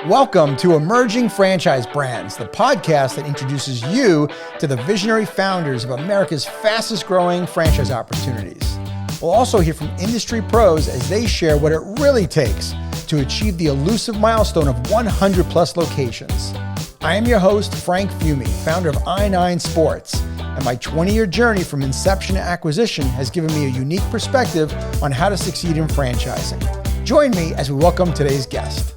Welcome to Emerging Franchise Brands, the podcast that introduces you to the visionary founders of America's fastest growing franchise opportunities. We'll also hear from industry pros as they share what it really takes to achieve the elusive milestone of 100 plus locations. I am your host, Frank Fiume, founder of I9 Sports, and my 20-year journey from inception to acquisition has given me a unique perspective on how to succeed in franchising. Join me as we welcome today's guest.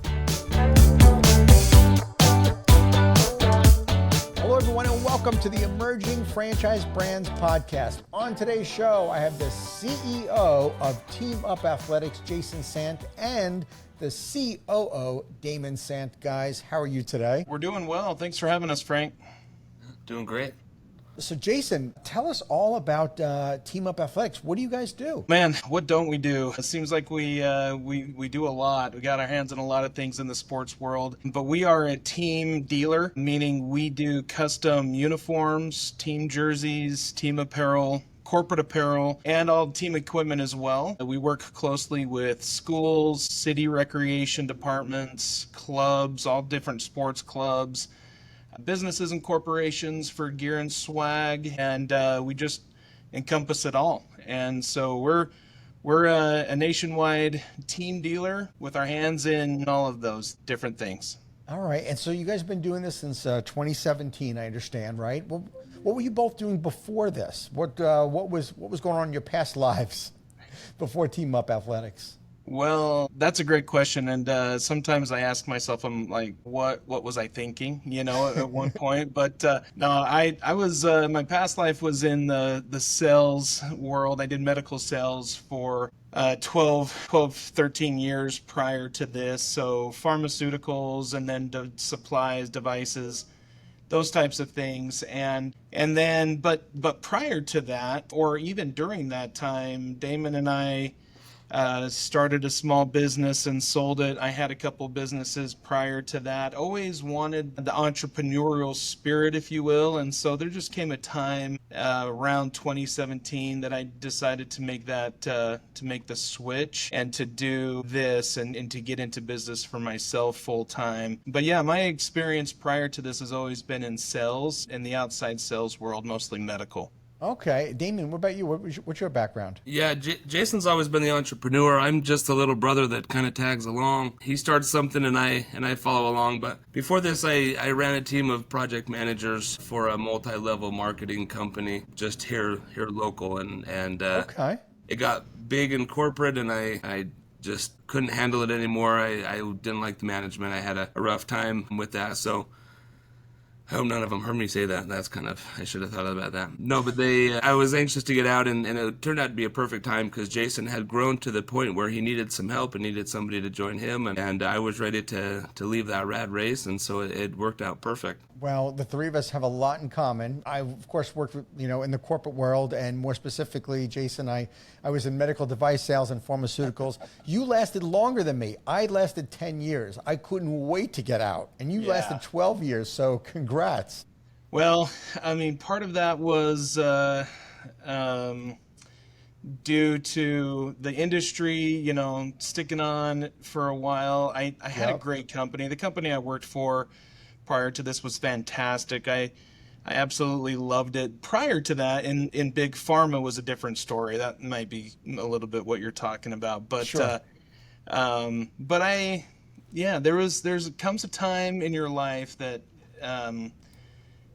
Welcome to the Emerging Franchise Brands podcast. On today's show, I have the CEO of Team Up Athletics, Jason Sant, and the COO, Damon Sant. Guys, how are you today? We're doing well. Thanks for having us, Frank. Doing great. So Jason, tell us all about Team Up Athletics. What do you guys do? Man, what don't we do? It seems like we do a lot. We got our hands on a lot of things in the sports world, but we are a team dealer, meaning we do custom uniforms, team jerseys, team apparel, corporate apparel, and all team equipment as well. We work closely with schools, city recreation departments, clubs, all different sports clubs, businesses and corporations for gear and swag, and we just encompass it all. And so we're a nationwide team dealer with our hands in all of those different things. All right, and so you guys have been doing this since 2017, I understand, right? Well, what were you both doing before this? What was going on in your past lives before Team Up Athletics? Well, that's a great question, and sometimes I ask myself, I'm like, what was I thinking, at one point? But no, I was, my past life was in the sales world. I did medical sales for 12, 13 years prior to this, so pharmaceuticals and then supplies, devices, those types of things. And then, but prior to that, or even during that time, Damon and I started a small business and sold it. I had a couple businesses prior to that. Always wanted the entrepreneurial spirit, if you will. And so there just came a time around 2017 that I decided to make the switch and to do this and to get into business for myself full time. But yeah, my experience prior to this has always been in sales, in the outside sales world, mostly medical. Okay. Damon, what about you? What's your background? Yeah, Jason's always been the entrepreneur. I'm just the little brother that kind of tags along. He starts something and I follow along. But before this, I ran a team of project managers for a multi-level marketing company just here local. And okay. It got big and corporate, and I just couldn't handle it anymore. I didn't like the management. I had a rough time with that. So I hope none of them heard me say that. That's I should have thought about that. No, but I was anxious to get out, and it turned out to be a perfect time because Jason had grown to the point where he needed some help and needed somebody to join him, and I was ready to leave that rat race, and so it worked out perfect. Well, the three of us have a lot in common. I, of course, worked with, in the corporate world, and more specifically, Jason, I was in medical device sales and pharmaceuticals. You lasted longer than me. I lasted 10 years. I couldn't wait to get out, and you lasted 12 years, so congrats. Well, I mean, part of that was due to the industry, sticking on for a while. I had a great company. The company I worked for prior to this was fantastic. I absolutely loved it. Prior to that, in big pharma was a different story. That might be a little bit what you're talking about. But sure. There comes a time in your life that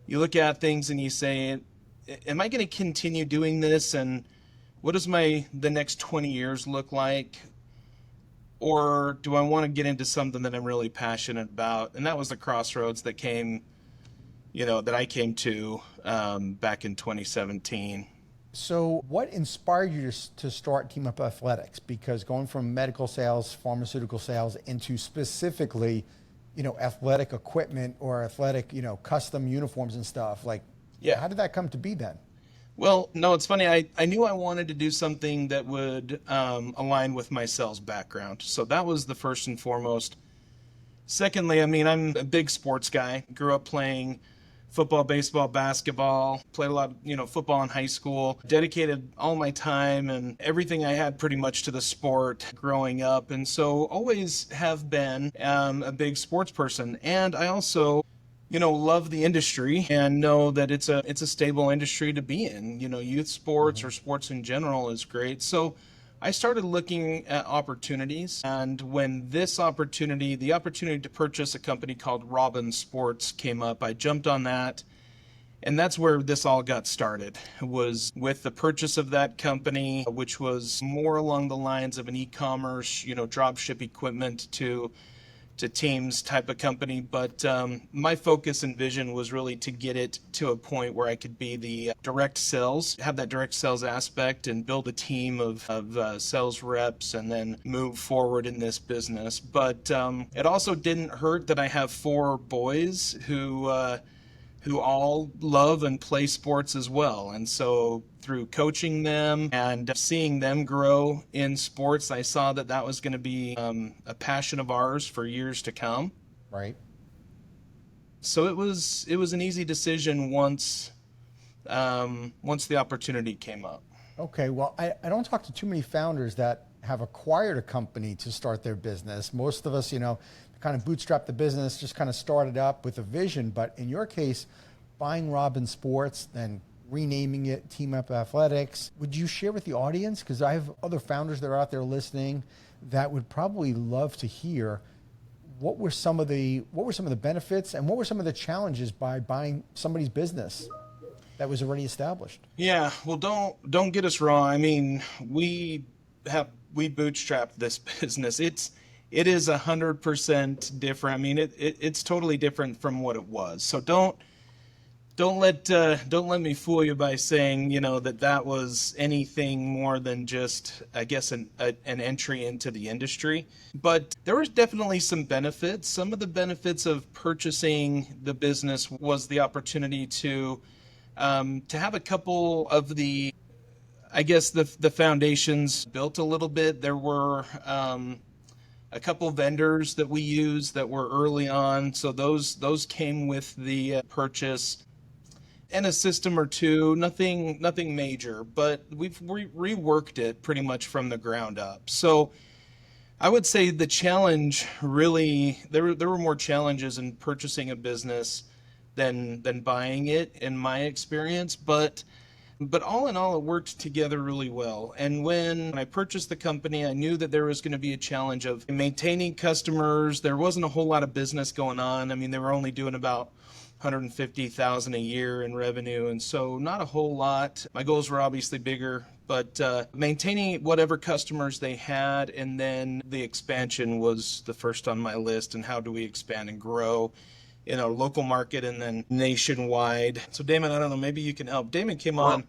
you look at things and you say, am I going to continue doing this? And what does the next 20 years look like? Or do I want to get into something that I'm really passionate about? And that was the crossroads that I came to back in 2017. So what inspired you to start Team Up Athletics? Because going from medical sales, pharmaceutical sales into specifically, athletic equipment or athletic, custom uniforms and stuff, how did that come to be then? Well, no, it's funny. I knew I wanted to do something that would align with my sales background. So that was the first and foremost. Secondly, I mean, I'm a big sports guy. Grew up playing football, baseball, basketball, played a lot of, football in high school, dedicated all my time and everything I had pretty much to the sport growing up. And so always have been a big sports person. And I also love the industry and know that it's a stable industry to be in. Youth sports or sports in general is great. So I started looking at opportunities, and when the opportunity to purchase a company called Robin Sports came up, I jumped on that, and that's where this all got started, was with the purchase of that company, which was more along the lines of an e-commerce, drop ship equipment to teams type of company. But my focus and vision was really to get it to a point where I could be the direct sales, have that direct sales aspect and build a team of sales reps and then move forward in this business. But it also didn't hurt that I have 4 boys who all love and play sports as well. And so through coaching them and seeing them grow in sports, I saw that was going to be a passion of ours for years to come. Right. So it was an easy decision once the opportunity came up. Okay, well, I don't talk to too many founders that have acquired a company to start their business. Most of us, kind of bootstrap the business, just kind of started up with a vision. But in your case, buying Robin Sports, then renaming it Team Up Athletics, would you share with the audience? Because I have other founders that are out there listening that would probably love to hear what were some of the benefits and what were some of the challenges by buying somebody's business that was already established. Yeah, well, don't get us wrong. I mean, we bootstrapped this business. It is 100% different. I mean, it's totally different from what it was. So don't let me fool you by saying that was anything more than just, I guess, an entry into the industry. But there was definitely some benefits. Some of the benefits of purchasing the business was the opportunity to have a couple of the, I guess, the foundations built a little bit. There were a couple vendors that we used that were early on, so those came with the purchase, and a system or two. Nothing major, but we've reworked it pretty much from the ground up. So I would say the challenge really, there were more challenges in purchasing a business than buying it, in my experience, but all in all, it worked together really well. And when I purchased the company, I knew that there was going to be a challenge of maintaining customers. There wasn't a whole lot of business going on. I mean, they were only doing about $150,000 a year in revenue, and so not a whole lot. My goals were obviously bigger, but maintaining whatever customers they had, and then the expansion was the first on my list. And how do we expand and grow in a local market and then nationwide? So Damon, I don't know, maybe you can help. Damon came on,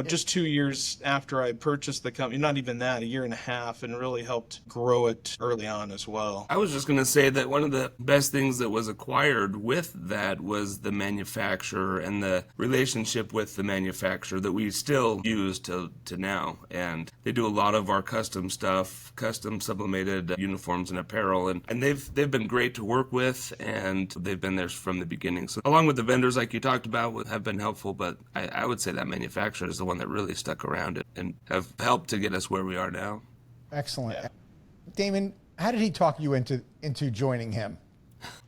just 2 years after I purchased the company, not even that, a year and a half, and really helped grow it early on as well. I was just going to say that one of the best things that was acquired with that was the manufacturer and the relationship with the manufacturer that we still use to now. And they do a lot of our custom stuff, custom sublimated uniforms and apparel, and they've been great to work with, and they've been there from the beginning. So along with the vendors like you talked about have been helpful, but I would say that manufacturer is the one that really stuck around it and have helped to get us where we are now. Excellent. Yeah. Damon, how did he talk you into joining him?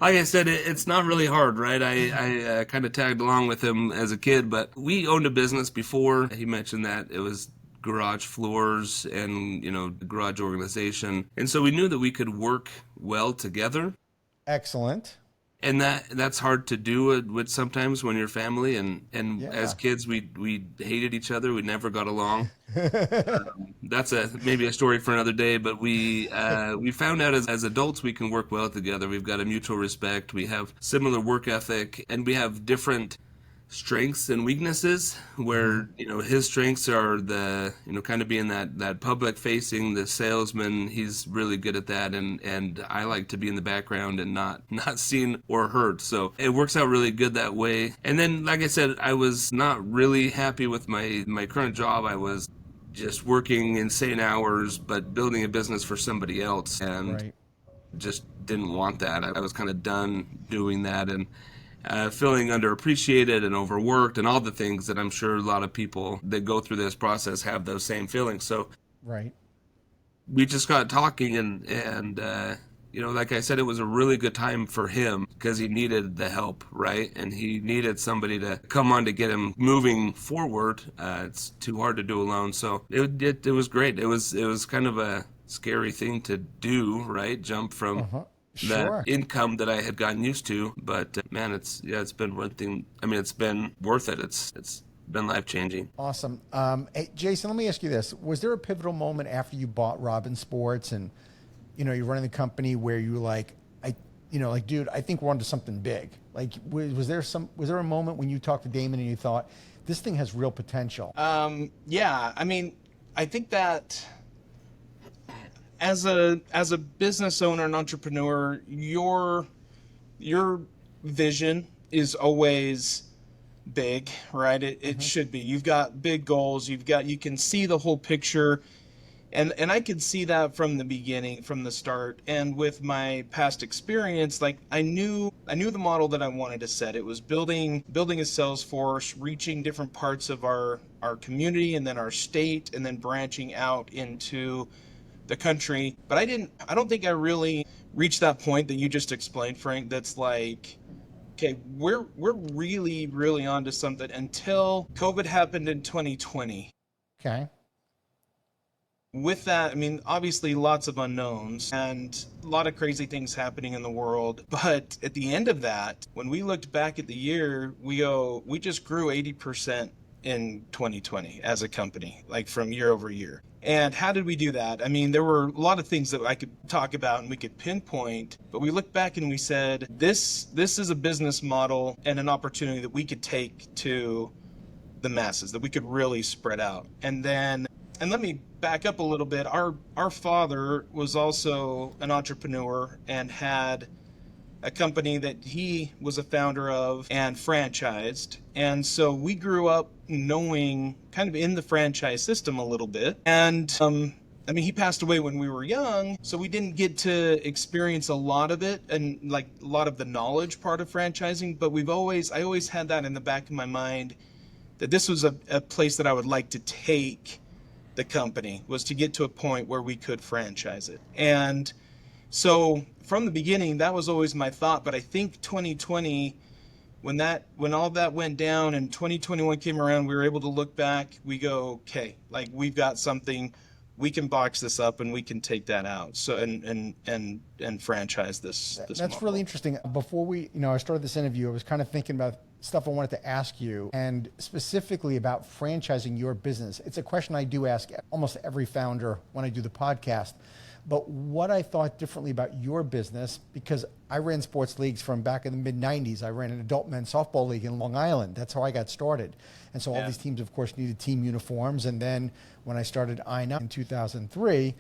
Like I said, it's not really hard, right? I kind of tagged along with him as a kid, but we owned a business before. He mentioned that it was garage floors and, garage organization. And so we knew that we could work well together. Excellent. And that's hard to do with sometimes when you're family, and yeah. As kids we hated each other. We never got along. That's maybe a story for another day. But we found out as adults we can work well together. We've got a mutual respect. We have similar work ethic, and we have different strengths and weaknesses, where his strengths are the kind of being that public facing, the salesman. He's really good at that, and I like to be in the background and not seen or heard. So it works out really good that way. And then, like I said, I was not really happy with my current job. I was just working insane hours but building a business for somebody else, and just didn't want that. I was kind of done doing that, and feeling underappreciated and overworked and all the things that I'm sure a lot of people that go through this process have those same feelings. So Right. we just got talking and like I said, it was a really good time for him because he needed the help, right? And he needed somebody to come on to get him moving forward. It's too hard to do alone. So it was great. It was kind of a scary thing to do, right? Jump from that Sure. income that I had gotten used to. But man, it's been one thing. I mean, it's been worth it. It's been life-changing. Awesome. Hey, Jason, let me ask you this. Was there a pivotal moment after you bought Robin Sports and, you're running the company where you were like, dude, I think we're onto something big. Like, was there a moment when you talked to Damon and you thought, this thing has real potential? Yeah, I mean, I think that as a business owner and entrepreneur, your vision is always big, right? It should be. You've got big goals. You can see the whole picture. And I could see that from the beginning, from the start. And with my past experience, like I knew the model that I wanted to set. It was building a sales force, reaching different parts of our community and then our state, and then branching out into the country. But I don't think I really reached that point that you just explained, Frank, that's like, okay, we're really, really onto something until COVID happened in 2020. Okay. With that, I mean, obviously lots of unknowns and a lot of crazy things happening in the world. But at the end of that, when we looked back at the year, we just grew 80% in 2020 as a company, like from year over year. And how did we do that? I mean, there were a lot of things that I could talk about and we could pinpoint, but we looked back and we said, this is a business model and an opportunity that we could take to the masses, that we could really spread out. And let me back up a little bit. Our father was also an entrepreneur and had a company that he was a founder of and franchised. And so we grew up knowing kind of in the franchise system a little bit. And I mean, he passed away when we were young, so we didn't get to experience a lot of it and like a lot of the knowledge part of franchising. But I always had that in the back of my mind that this was a place that I would like to take the company, was to get to a point where we could franchise it. And so from the beginning, that was always my thought. But I think 2020, when all that went down and 2021 came around, we were able to look back. We go, okay, like we've got something, we can box this up and we can take that out. So and franchise this. That's model. really interesting. Before I started this interview, I was kind of thinking about stuff I wanted to ask you, and specifically about franchising your business. It's a question I do ask almost every founder when I do the podcast. But what I thought differently about your business, because I ran sports leagues from back in the mid-90s. I ran an adult men's softball league in Long Island. That's how I got started. And so all these teams, of course, needed team uniforms. And then when I started INA in 2003,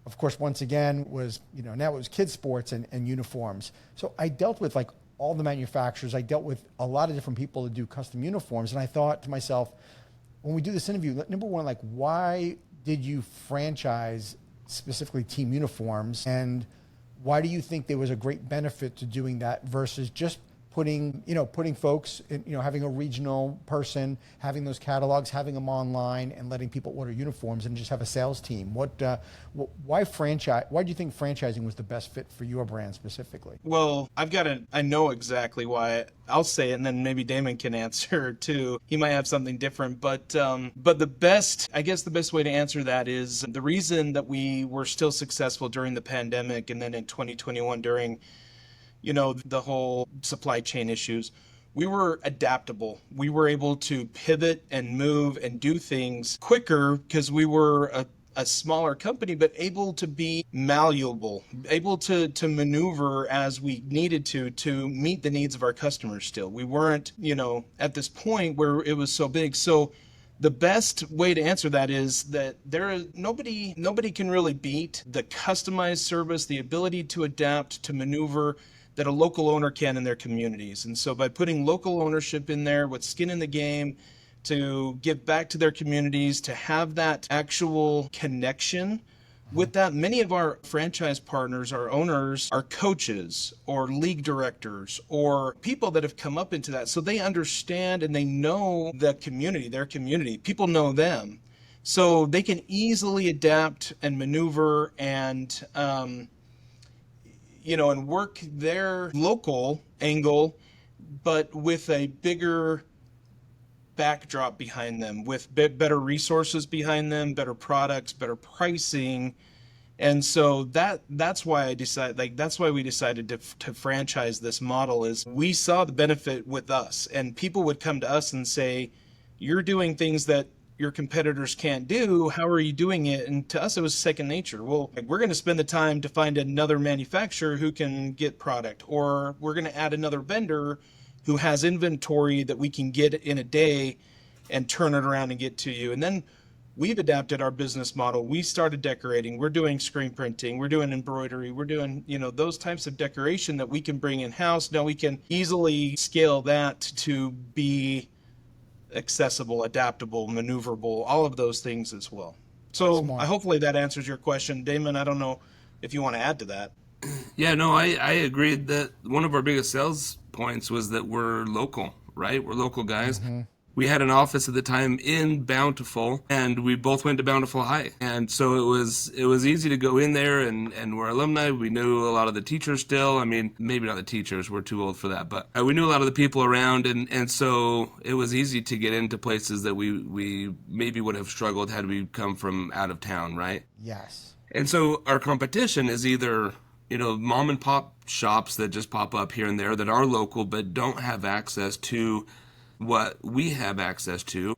of course, once again, now it was kids sports and uniforms. So I dealt with like all the manufacturers. I dealt with a lot of different people to do custom uniforms. And I thought to myself, when we do this interview, number one, like, why did you franchise specifically team uniforms? And why do you think there was a great benefit to doing that versus just putting folks in, having a regional person, having those catalogs, having them online and letting people order uniforms and just have a sales team? Why do you think franchising was the best fit for your brand specifically? Well, I know exactly why. I'll say it and then maybe Damon can answer too. He might have something different, but the best way to answer that is the reason that we were still successful during the pandemic and then in 2021 during the whole supply chain issues, we were adaptable. We were able to pivot and move and do things quicker because we were a smaller company, but able to be malleable, able to maneuver as we needed to meet the needs of our customers still. We weren't, at this point where it was so big. So the best way to answer that is that nobody can really beat the customized service, the ability to adapt, to maneuver that a local owner can in their communities. And so by putting local ownership in there with skin in the game, to give back to their communities, to have that actual connection with that, many of our franchise partners, our owners, are coaches or league directors or people that have come up into that. So they understand and they know the community, their community. People know them. So they can easily adapt and maneuver and, and work their local angle, but with a bigger backdrop behind them, with better resources behind them, better products, better pricing. And so that's why we decided to franchise this model. Is we saw the benefit with us, and people would come to us and say, you're doing things that your competitors can't do. How are you doing it? And to us, it was second nature. Well, we're going to spend the time to find another manufacturer who can get product, or we're going to add another vendor who has inventory that we can get in a day and turn it around and get to you. And then we've adapted our business model. We started decorating. We're doing screen printing. We're doing embroidery. We're doing, those types of decoration that we can bring in-house. Now we can easily scale that to be accessible, adaptable, maneuverable, all of those things as well. So hopefully that answers your question. Damon, I don't know if you want to add to that. Yeah, no, I agreed that one of our biggest sales points was that we're local, right? We're local guys. Mm-hmm. We had an office at the time in Bountiful, and we both went to Bountiful High. And so it was easy to go in there, and we're alumni. We knew a lot of the teachers still. I mean, maybe not the teachers, we're too old for that, but we knew a lot of the people around, and so it was easy to get into places that we maybe would have struggled had we come from out of town, right? Yes. And so our competition is either mom and pop shops that just pop up here and there that are local but don't have access to what we have access to,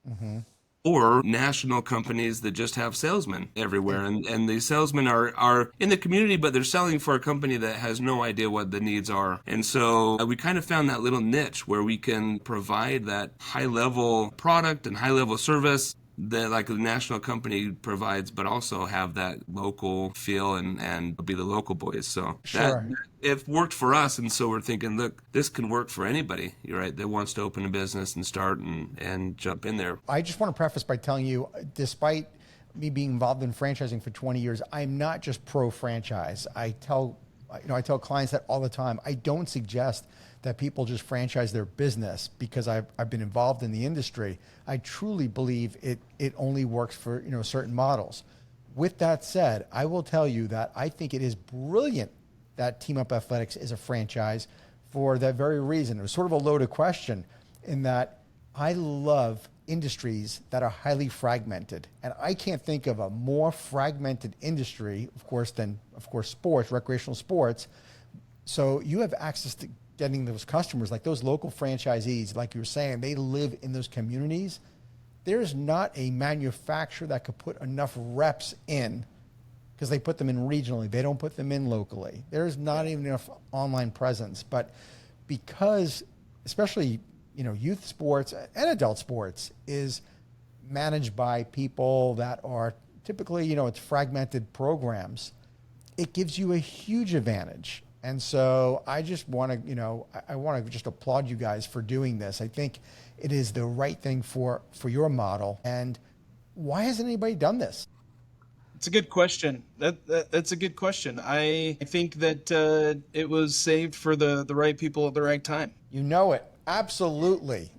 mm-hmm. or national companies that just have salesmen everywhere. And the salesmen are in the community, but they're selling for a company that has no idea what the needs are. And so we kind of found that little niche where we can provide that high-level product and high-level service that like the national company provides, but also have that local feel and be the local boys. So sure. That it worked for us, and so we're thinking, look, this can work for anybody, you're right, that wants to open a business and start and jump in there. I just want to preface by telling you, despite me being involved in franchising for 20 years, I'm not just pro-franchise. I tell clients that all the time. I don't suggest that people just franchise their business because I've been involved in the industry. I truly believe it only works for certain models. With that said, I will tell you that I think it is brilliant that Team Up Athletics is a franchise for that very reason. It was sort of a loaded question in that I love industries that are highly fragmented. And I can't think of a more fragmented industry, of course, than sports, recreational sports. So you have access to getting those customers, like those local franchisees, like you were saying, they live in those communities. There's not a manufacturer that could put enough reps in because they put them in regionally. They don't put them in locally. There's not even enough online presence. But because, especially, youth sports and adult sports is managed by people that are typically, it's fragmented programs, it gives you a huge advantage. And so I just want to, I want to just applaud you guys for doing this. I think it is the right thing for your model. And why hasn't anybody done this? It's a good question. That's a good question. I think that it was saved for the right people at the right time. You know it. Absolutely.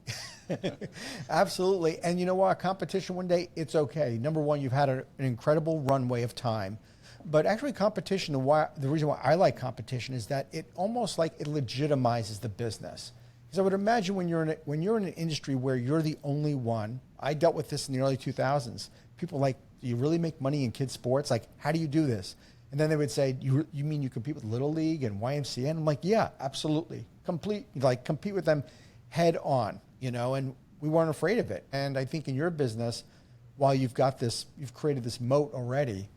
Absolutely. And you know what? Competition one day, it's okay. Number one, you've had an incredible runway of time. But actually competition, the reason why I like competition is that it almost like it legitimizes the business. Because I would imagine when you're in an industry where you're the only one, I dealt with this in the early 2000s. People like, do you really make money in kids sports? Like, how do you do this? And then they would say, you mean you compete with Little League and YMCA? And I'm like, yeah, absolutely. Compete with them head on, and we weren't afraid of it. And I think in your business, while you've created this moat already,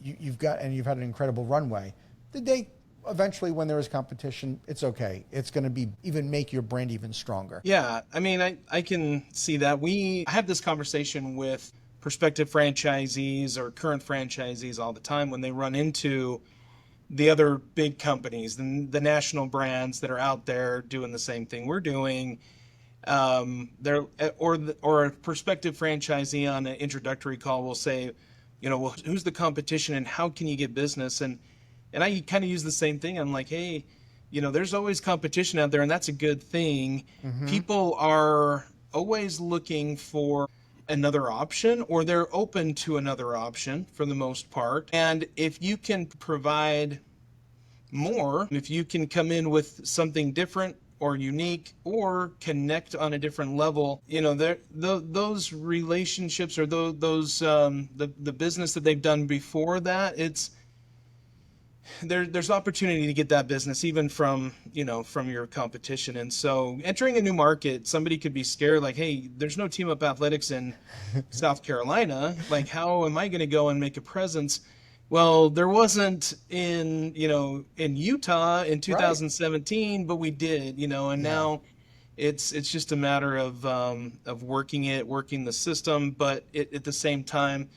you've had an incredible runway. The day eventually when there is competition, it's okay. It's going to even make your brand even stronger. Yeah, I mean, I can see that. I have this conversation with prospective franchisees or current franchisees all the time when they run into the other big companies, the national brands that are out there doing the same thing we're doing. Or a prospective franchisee on an introductory call will say, well, who's the competition and how can you get business? And I kind of use the same thing. I'm like, hey, there's always competition out there, and that's a good thing. People are always looking for another option, or they're open to another option for the most part. And if you can provide more, if you can come in with something different or unique or connect on a different level, those relationships or those the business that they've done before that, there's opportunity to get that business even from your competition. And so entering a new market, somebody could be scared, like, hey, there's no Team Up Athletics in South Carolina, like how am I going to go and make a presence? Well, there wasn't in Utah in 2017, but we did, and now it's just a matter of working the system. But at the same time,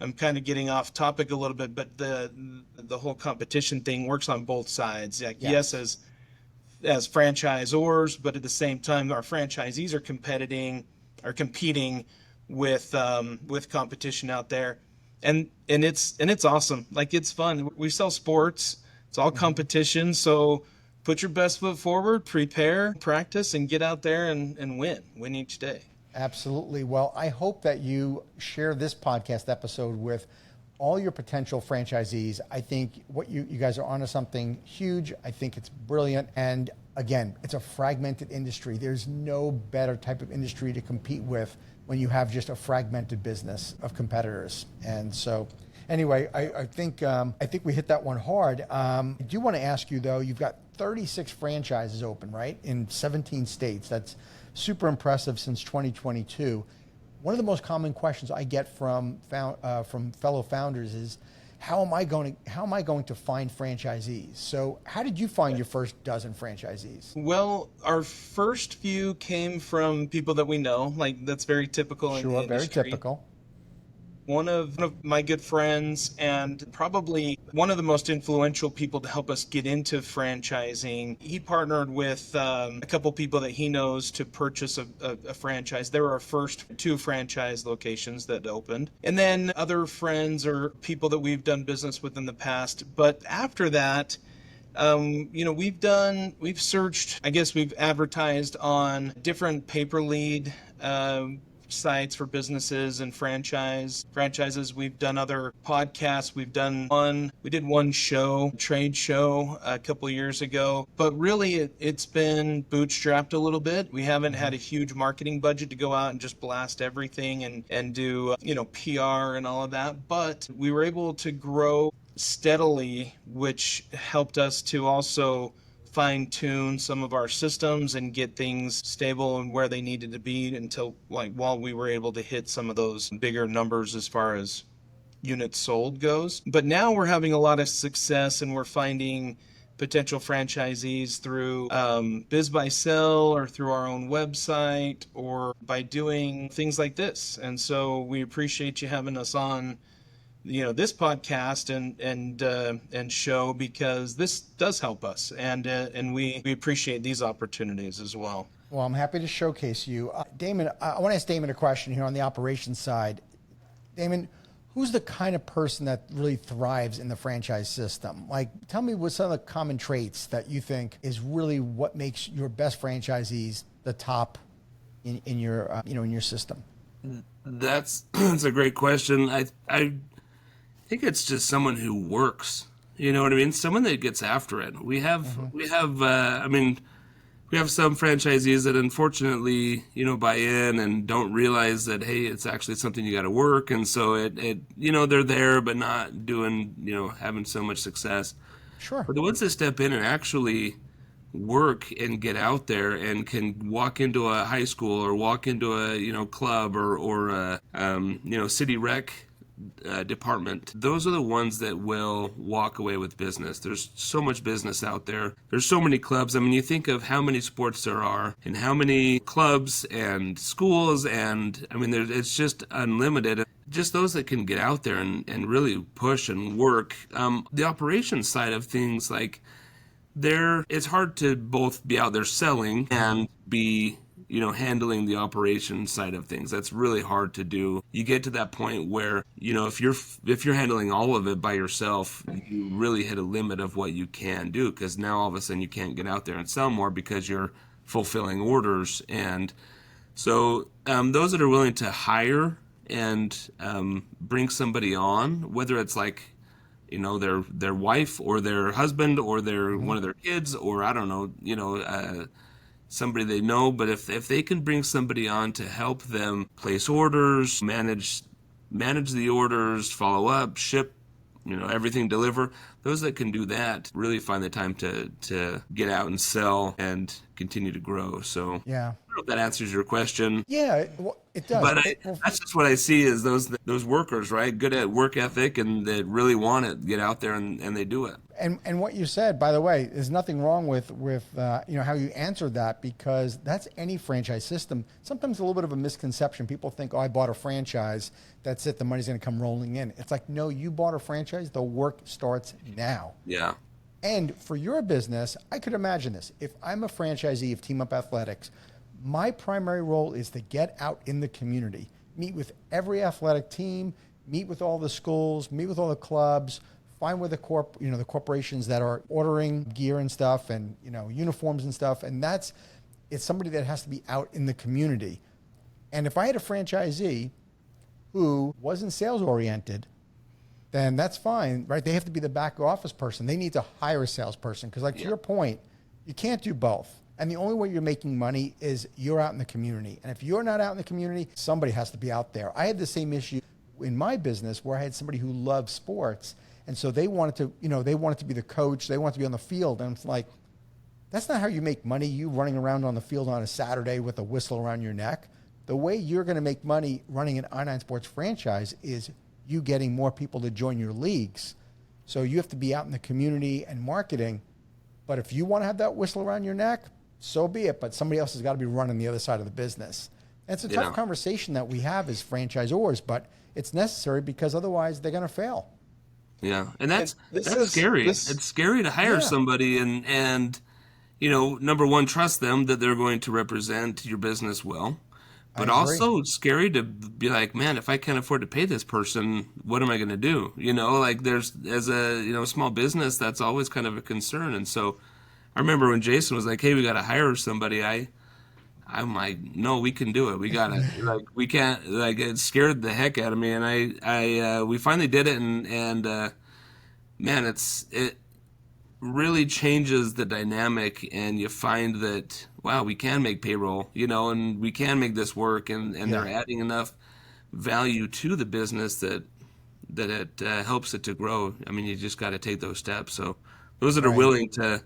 I'm kind of getting off topic a little bit, but the whole competition thing works on both sides. Like, yes, as franchisors, but at the same time, our franchisees are competing with competition out there. And it's awesome. Like, it's fun. We sell sports. It's all competition. So put your best foot forward, prepare, practice, and get out there and win each day. Absolutely. Well, I hope that you share this podcast episode with all your potential franchisees. I think what you guys are onto something huge. I think it's brilliant. And again, it's a fragmented industry. There's no better type of industry to compete with when you have just a fragmented business of competitors. And so anyway, I think we hit that one hard. I do want to ask you though, you've got 36 franchises open, right? In 17 states. That's super impressive since 2022. One of the most common questions I get from fellow founders is, how am I going to find franchisees? So how did you find your first dozen franchisees? Well, our first few came from people that we know. Like, that's very typical in the industry. Very typical. One of my good friends, and probably one of the most influential people to help us get into franchising, he partnered with a couple people that he knows to purchase a franchise. They were our first 2 franchise locations that opened. And then other friends or people that we've done business with in the past. But after that, we've searched, I guess we've advertised on different pay-per lead sites for businesses and franchises. We've done other podcasts. We did one trade show a couple of years ago, but really it's been bootstrapped a little bit. We haven't had a huge marketing budget to go out and just blast everything and do, PR and all of that, but we were able to grow steadily, which helped us to also fine-tune some of our systems and get things stable and where they needed to be until, while we were able to hit some of those bigger numbers as far as units sold goes. But now we're having a lot of success, and we're finding potential franchisees through Biz by Sell or through our own website or by doing things like this. And so we appreciate you having us on this podcast and show, because this does help us, and we appreciate these opportunities as well. Well, I'm happy to showcase you. Damon, I want to ask Damon a question here on the operations side. Damon, who's the kind of person that really thrives in the franchise system? Like, tell me what some of the common traits that you think is really what makes your best franchisees the top in your system. That's a great question. I think it's just someone who works. You know what I mean? Someone that gets after it. We have some franchisees that unfortunately, buy in and don't realize that, hey, it's actually something you got to work. And so they're there, but not doing, having so much success. Sure. But the ones that step in and actually work and get out there and can walk into a high school or walk into a, club or a, city rec department, those are the ones that will walk away with business. There's so much business out there. There's so many clubs. I mean, you think of how many sports there are and how many clubs and schools, and I mean, it's just unlimited. Just those that can get out there and really push and work. The operations side of things, like, it's hard to both be out there selling and be handling the operation side of things. That's really hard to do. You get to that point where, if you're handling all of it by yourself, you really hit a limit of what you can do, because now all of a sudden you can't get out there and sell more because you're fulfilling orders. And so those that are willing to hire and bring somebody on, whether it's like, their wife or their husband or their one of their kids, or I don't know, somebody they know, but if they can bring somebody on to help them place orders, manage the orders, follow up, ship, everything, deliver, those that can do that really find the time to get out and sell and continue to grow. So Yeah. I don't know if that answers your question. Yeah, it does. But that's just what I see is those workers, right? Good at work ethic and that really want it, get out there and they do it. And what you said, by the way, there's nothing wrong with how you answered that, because that's any franchise system. Sometimes a little bit of a misconception. People think, oh, I bought a franchise, that's it, the money's going to come rolling in. It's like, no, you bought a franchise, the work starts now. Yeah. And for your business, I could imagine this. If I'm a franchisee of Team Up Athletics, my primary role is to get out in the community, meet with every athletic team, meet with all the schools, meet with all the clubs, find where the corporations that are ordering gear and stuff and, uniforms and stuff. And it's somebody that has to be out in the community. And if I had a franchisee who wasn't sales oriented, then that's fine, right? They have to be the back office person. They need to hire a salesperson because, to your point, you can't do both. And the only way you're making money is you're out in the community. And if you're not out in the community, somebody has to be out there. I had the same issue in my business where I had somebody who loved sports. And so they wanted to be the coach. They wanted to be on the field. And it's like, that's not how you make money. You running around on the field on a Saturday with a whistle around your neck. The way you're going to make money running an I-9 Sports franchise is you getting more people to join your leagues. So you have to be out in the community and marketing. But if you want to have that whistle around your neck, so be it. But somebody else has got to be running the other side of the business. And it's a tough conversation that we have as franchisors, but it's necessary because otherwise they're going to fail. Yeah, and that's scary. It's scary to hire somebody and number one, trust them that they're going to represent your business well. But also it's scary to be like, man, if I can't afford to pay this person, what am I going to do? There's, as a, small business, that's always kind of a concern. And so I remember when Jason was like, hey, we got to hire somebody. I'm like, no, we can do it. We got to, we can't, it scared the heck out of me. And we finally did it. And man, it really changes the dynamic, and you find that, wow, we can make payroll, and we can make this work, and they're adding enough value to the business that it helps it to grow. I mean, you just got to take those steps. So those that are willing to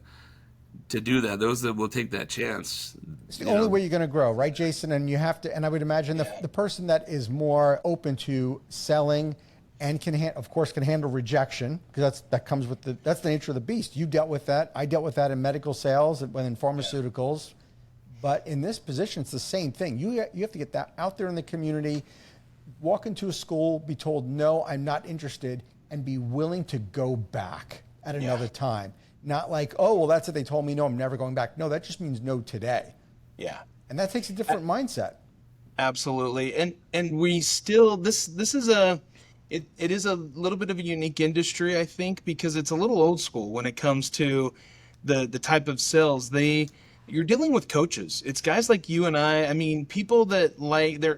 do that, those that will take that chance. It's the only way you're going to grow, right, Jason? And you have to, and I would imagine the person that is more open to selling and can handle rejection, because that comes with that's the nature of the beast. You dealt with that. I dealt with that in medical sales and in pharmaceuticals. But in this position, it's the same thing. You have to get that out there in the community, walk into a school, be told, no, I'm not interested, and be willing to go back at another time. Not like, oh, well, that's it. They told me, no, I'm never going back. No, that just means no today. Yeah. And that takes a different mindset. Absolutely. And we still, this is it is a little bit of a unique industry, I think, because it's a little old school when it comes to the type of sales. You're dealing with coaches. It's guys like you and I mean, people that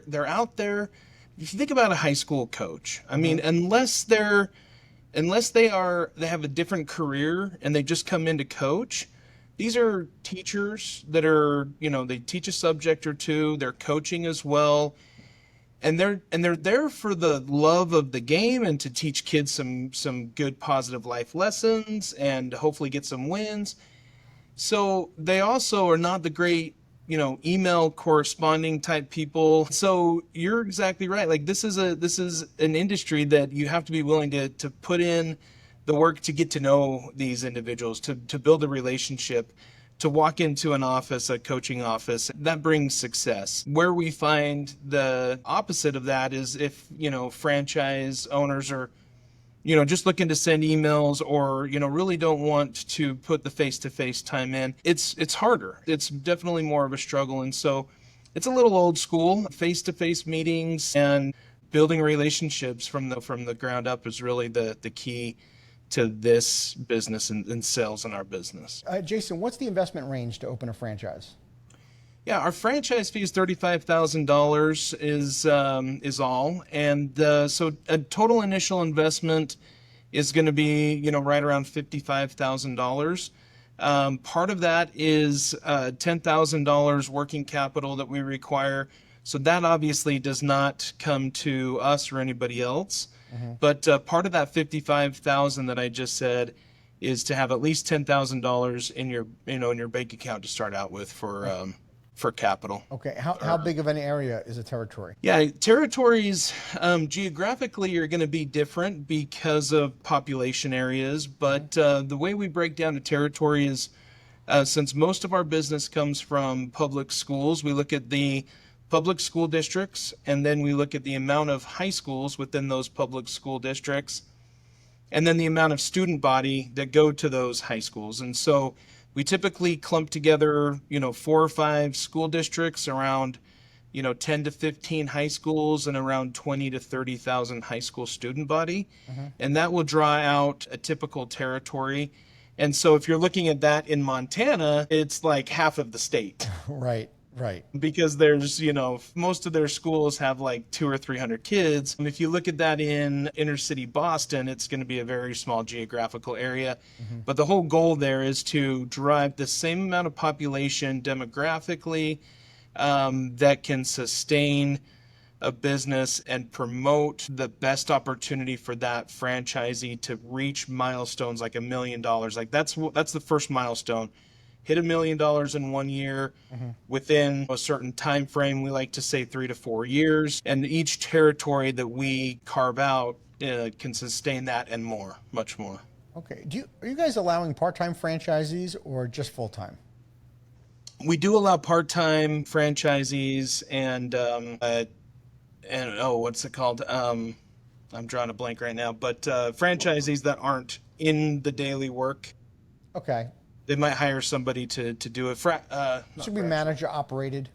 they're out there. If you think about a high school coach, I mean, unless they have a different career and they just come in to coach, these are teachers that are, they teach a subject or two, they're coaching as well. And they're there for the love of the game and to teach kids some good positive life lessons and hopefully get some wins. So they also are not the great, email corresponding type people. So you're exactly right. Like this is an industry that you have to be willing to put in the work to get to know these individuals, to build a relationship, to walk into an office, a coaching office. That brings success. Where we find the opposite of that is if, franchise owners are, just looking to send emails or, really don't want to put the face-to-face time in, it's harder. It's definitely more of a struggle. And so it's a little old school. Face-to-face meetings and building relationships from the ground up is really the key to this business and sales in our business. Jason, what's the investment range to open a franchise? Yeah, our franchise fee is $35,000 is all, and so a total initial investment is going to be right around $55,000. Part of that is $10,000 working capital that we require. So that obviously does not come to us or anybody else. But part of that $55,000 that I just said is to have at least $10,000 in your in your bank account to start out with for capital. Okay, how big of an area is a territory? Yeah, territories geographically are going to be different because of population areas, but the way we break down a territory is since most of our business comes from public schools, we look at the public school districts, and then we look at the amount of high schools within those public school districts, and then the amount of student body that go to those high schools. And so we typically clump together, 4 or 5 school districts around, 10 to 15 high schools and around 20 to 30,000 high school student body. And that will draw out a typical territory. And so if you're looking at that in Montana, it's like half of the state. Right. Because there's, most of their schools have like 200 or 300 kids. And if you look at that in inner city Boston, it's going to be a very small geographical area. But the whole goal there is to drive the same amount of population demographically that can sustain a business and promote the best opportunity for that franchisee to reach milestones like $1 million. Like that's the first milestone. Hit $1 million in 1 year within a certain time frame. We like to say 3 to 4 years, and each territory that we carve out can sustain that and more, much more. Okay. Are you guys allowing part-time franchisees or just full-time? We do allow part-time franchisees and what's it called? I'm drawing a blank right now, but franchisees that aren't in the daily work. Okay. They might hire somebody to do it. Should be manager operated.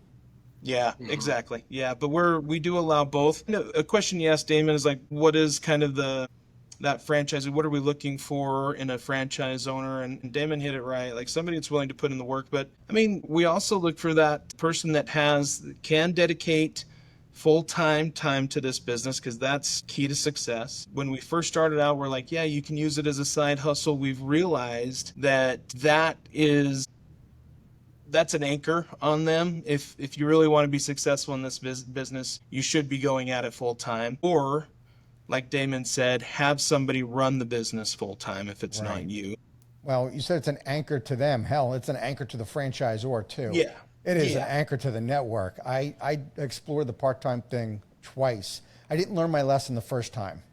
Yeah, exactly. Yeah, but we do allow both. A question you asked Damon is like, what is kind of that franchise? What are we looking for in a franchise owner? And Damon hit it right. Like somebody that's willing to put in the work. But I mean, we also look for that person that can dedicate full-time time to this business, because that's key to success. When we first started out, we're like, yeah, you can use it as a side hustle. We've realized that's an anchor on them. If you really want to be successful in this business, you should be going at it full-time. Or, like Damon said, have somebody run the business full-time if it's not you. Well, you said it's an anchor to them. Hell, it's an anchor to the franchisor too. Yeah. It is an anchor to the network. I explored the part-time thing twice. I didn't learn my lesson the first time.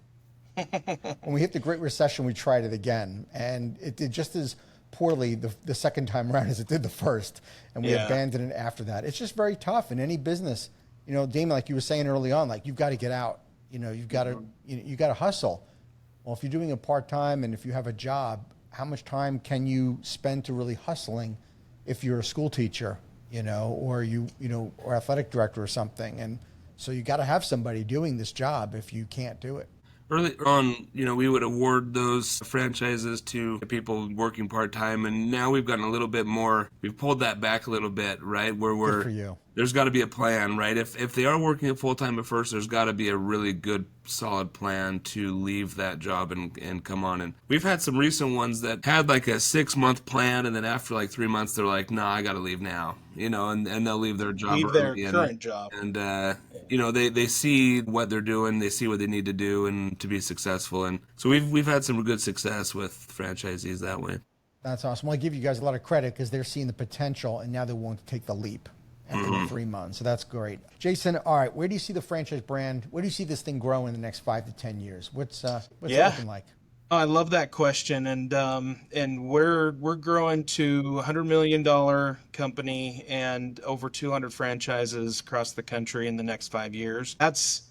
When we hit the Great Recession, we tried it again, and it did just as poorly the second time around as it did the first, and we abandoned it after that. It's just very tough in any business. Damon, like you were saying early on, like you've got to get out. You've got to you got to hustle. Well, if you're doing a part-time and if you have a job, how much time can you spend to really hustling if you're a school teacher? Or or athletic director or something. And so you got to have somebody doing this job if you can't do it. Early on, we would award those franchises to people working part-time, and now we've gotten a little bit more, we've pulled that back a little bit, right? Good for you. There's got to be a plan, right? If they are working at full-time at first, there's got to be a really good, solid plan to leave that job and come on. And we've had some recent ones that had like a 6-month plan, and then after like 3 months, they're like, nah, I got to leave now, and they'll leave their job. Leave their current job. And, they see what they're doing, they see what they need to do and to be successful. And so we've had some good success with franchisees that way. That's awesome. Well, I give you guys a lot of credit because they're seeing the potential and now they want to take the leap after the 3 months. So that's great. Jason, all right, where do you see the franchise brand? Where do you see this thing grow in the next 5 to 10 years? What's it looking like? Oh, I love that question, and we're growing to $100 million company and over 200 franchises across the country in the next 5 years. That's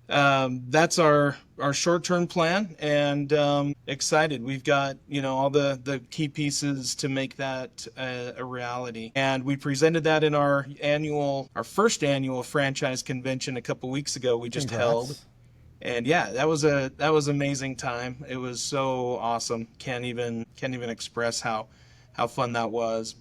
That's our short-term plan, and excited. We've got, all the key pieces to make that a reality. And we presented that in our first annual franchise convention a couple weeks ago. We just held. Congrats. And yeah, that was amazing time. It was so awesome. Can't even express how fun that was.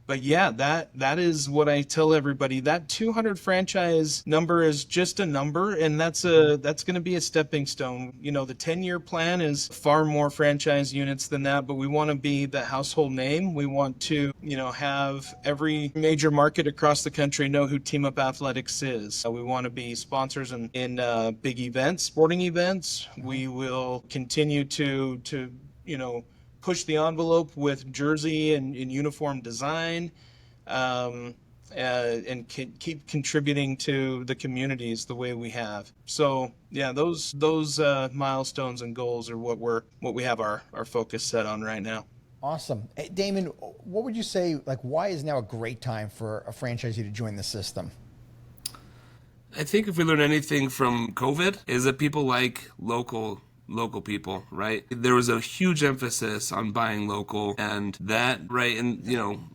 But yeah, that is what I tell everybody. That 200 franchise number is just a number, and that's going to be a stepping stone. The 10-year plan is far more franchise units than that, but we want to be the household name. We want to, have every major market across the country know who Team Up Athletics is. We want to be sponsors in big events, sporting events. We will continue to push the envelope with jersey and uniform design, and keep contributing to the communities the way we have. So yeah, those milestones and goals are what we have our focus set on right now. Awesome. Hey, Damon, what would you say, like, why is now a great time for a franchisee to join the system? I think if we learn anything from COVID is that people like local people, right? There was a huge emphasis on buying local, and that, right, and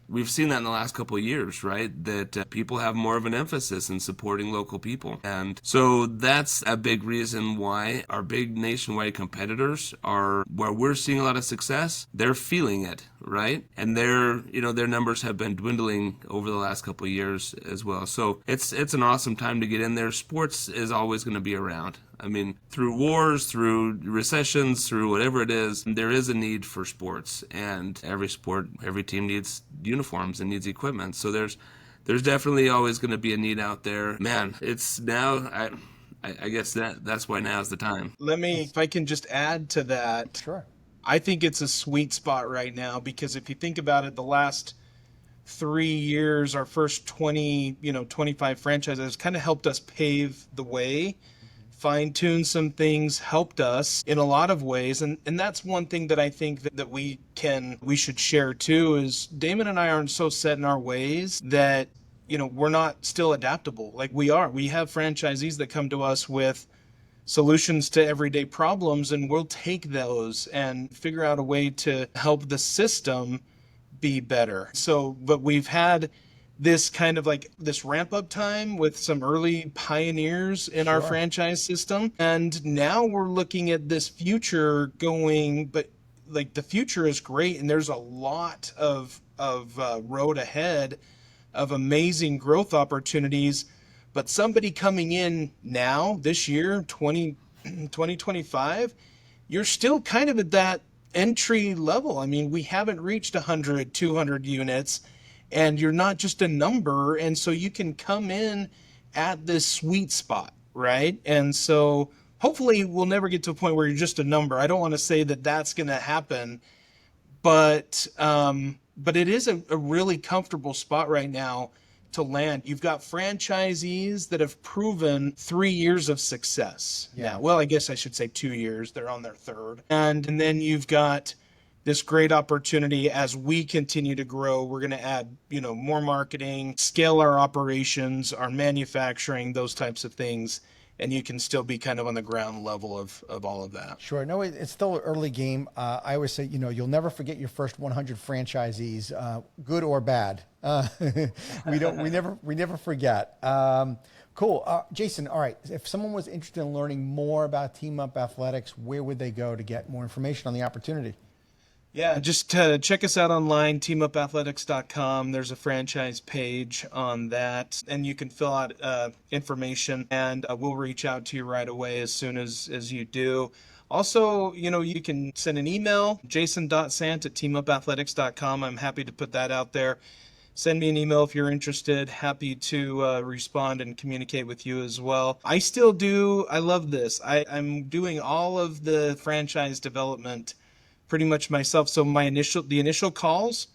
we've seen that in the last couple of years, right? That people have more of an emphasis in supporting local people. And so that's a big reason why our big nationwide competitors are, where we're seeing a lot of success, they're feeling it, right? And their numbers have been dwindling over the last couple of years as well. So it's an awesome time to get in there. Sports is always going to be around. I mean, through wars, through recessions, through whatever it is, there is a need for sports, and every team needs uniforms and needs equipment. So there's definitely always going to be a need out there. Man, it's now. I guess that's why now is the time. If I can just add to that. Sure. I think it's a sweet spot right now, because if you think about it, the last 3 years, our first 25 franchises kind of helped us pave the way, fine-tune some things, helped us in a lot of ways. And that's one thing that I think that we should share too, is Damon and I aren't so set in our ways that, we're not still adaptable. Like we are. We have franchisees that come to us with solutions to everyday problems, and we'll take those and figure out a way to help the system be better. So, but we've had this kind of like this ramp up time with some early pioneers in our franchise system. And now we're looking at this future going, but like the future is great. And there's a lot of road ahead of amazing growth opportunities. But somebody coming in now, this year, 2025, you're still kind of at that entry level. I mean, we haven't reached 100, 200 units, and you're not just a number. And so you can come in at this sweet spot, right? And so hopefully we'll never get to a point where you're just a number. I don't want to say that that's going to happen, but it is a really comfortable spot right now to land. You've got franchisees that have proven 3 years of success. Yeah. Well, I guess I should say 2 years. They're on their third. And then you've got this great opportunity as we continue to grow. We're going to add, more marketing, scale our operations, our manufacturing, those types of things. And you can still be kind of on the ground level of all of that. Sure. No, it's still an early game. I always say, you'll never forget your first 100 franchisees, good or bad. We never forget. Cool. Jason, all right. If someone was interested in learning more about Team Up Athletics, where would they go to get more information on the opportunity? Yeah, just check us out online, teamupathletics.com. There's a franchise page on that, and you can fill out information, and we'll reach out to you right away as soon as you do. Also, you can send an email, jason.sant@teamupathletics.com. I'm happy to put that out there. Send me an email if you're interested. Happy to respond and communicate with you as well. I love this. I'm doing all of the franchise development pretty much myself. So the initial calls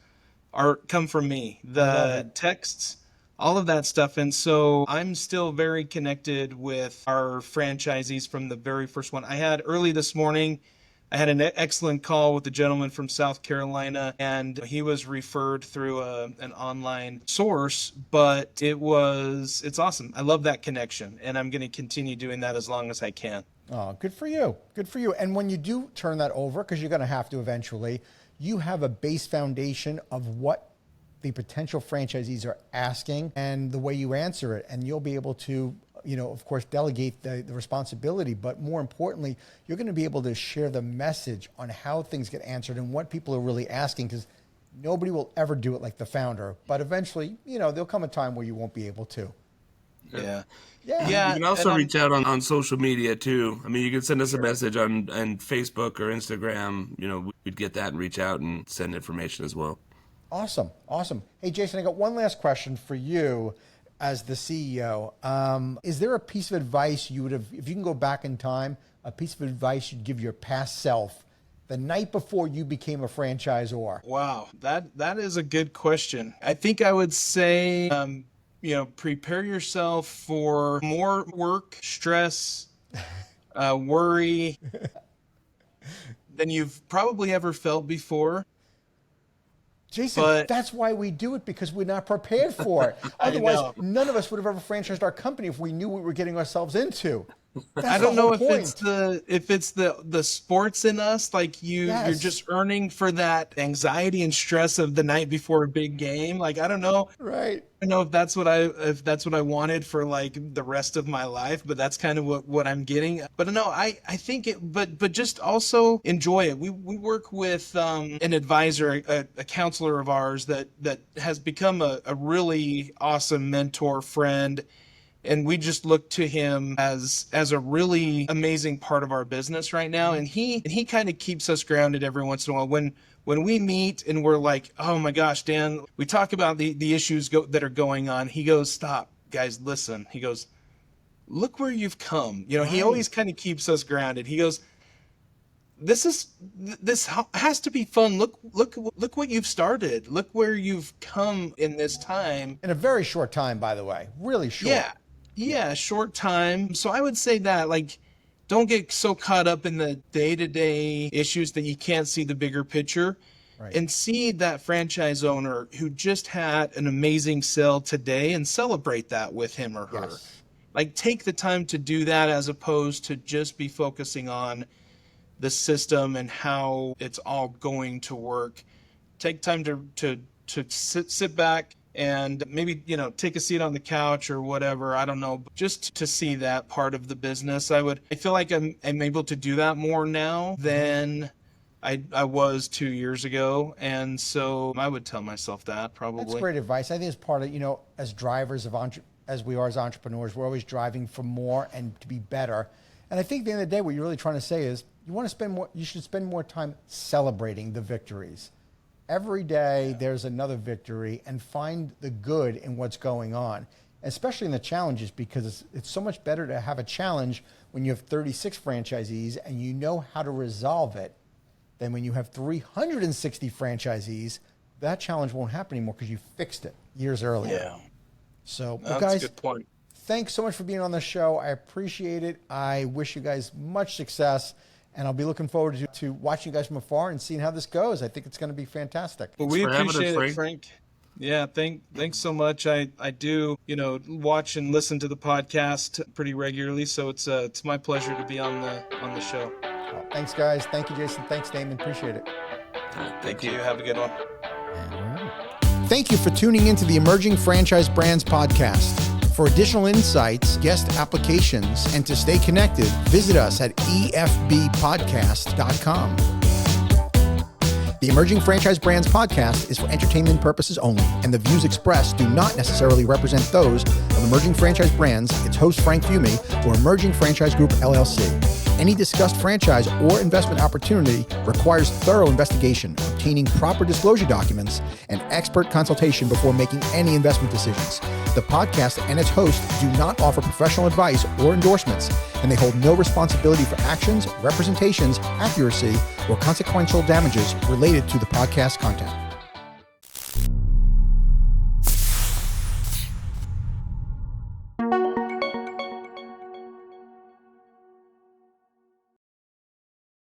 come from me, the texts, all of that stuff. And so I'm still very connected with our franchisees from the very first one. I had early this morning I had an excellent call with a gentleman from South Carolina, and he was referred through an online source, but it's awesome. I love that connection, and I'm going to continue doing that as long as I can. Oh, good for you. Good for you. And when you do turn that over, because you're going to have to eventually, you have a base foundation of what the potential franchisees are asking and the way you answer it. And you'll be able to, of course, delegate the responsibility. But more importantly, you're going to be able to share the message on how things get answered and what people are really asking, because nobody will ever do it like the founder. But eventually, there'll come a time where you won't be able to. Yeah. Yeah. You can also reach out on social media too. I mean, you can send us a message on Facebook or Instagram. We'd get that and reach out and send information as well. Awesome. Hey, Jason, I got one last question for you as the CEO. Is there a piece of advice you would have, if you can go back in time, a piece of advice you'd give your past self the night before you became a franchisor? Wow, that is a good question. I think I would say, prepare yourself for more work, stress, worry than you've probably ever felt before. Jason, that's why we do it, because we're not prepared for it. Otherwise, none of us would have ever franchised our company if we knew what we were getting ourselves into. I don't know if it's the sports in us, like you're just earning for that anxiety and stress of the night before a big game. Like, I don't know. Right. I don't know if that's what I wanted for like the rest of my life, but that's kind of what I'm getting. But no, I think but just also enjoy it. We work with an advisor, a counselor of ours that has become a really awesome mentor, friend. And we just look to him as a really amazing part of our business right now. And he kind of keeps us grounded every once in a while. When we meet and we're like, oh my gosh, Dan, we talk about the issues that are going on. He goes, stop, guys, listen. He goes, look where you've come. He always kind of keeps us grounded. He goes, this has to be fun. Look what you've started. Look where you've come in this time. In a very short time, by the way, really short. Yeah, short time. So I would say that, like, don't get so caught up in the day-to-day issues that you can't see the bigger picture. Right. And see that franchise owner who just had an amazing sale today and celebrate that with him or her. Yes. Like, take the time to do that as opposed to just be focusing on the system and how it's all going to work. Take time to sit back and maybe, take a seat on the couch or whatever. I don't know, just to see that part of the business. I feel like I'm able to do that more now than I was 2 years ago. And so I would tell myself that probably. That's great advice. I think it's part of, as drivers as we are as entrepreneurs, we're always driving for more and to be better. And I think at the end of the day, what you're really trying to say is you should spend more time celebrating the victories. Every day there's another victory, and find the good in what's going on, especially in the challenges, because it's so much better to have a challenge when you have 36 franchisees and you know how to resolve it than when you have 360 franchisees. That challenge won't happen anymore because you fixed it years earlier. Yeah. So, that's guys, a good point. Thanks so much for being on the show. I appreciate it. I wish you guys much success. And I'll be looking forward to watching you guys from afar and seeing how this goes. I think it's going to be fantastic. Well, we appreciate it, Frank. Yeah, thanks so much. I do, watch and listen to the podcast pretty regularly, so it's my pleasure to be on the show. Well, thanks, guys. Thank you, Jason. Thanks, Damon. Appreciate it. Thank you. Have a good one. Thank you for tuning into the Emerging Franchise Brands podcast. For additional insights, guest applications, and to stay connected, visit us at efbpodcast.com. The Emerging Franchise Brands podcast is for entertainment purposes only, and the views expressed do not necessarily represent those of Emerging Franchise Brands, its host Frank Fumey, or Emerging Franchise Group, LLC. Any discussed franchise or investment opportunity requires thorough investigation, obtaining proper disclosure documents, and expert consultation before making any investment decisions. The podcast and its host do not offer professional advice or endorsements, and they hold no responsibility for actions, representations, accuracy, or consequential damages related to the podcast content.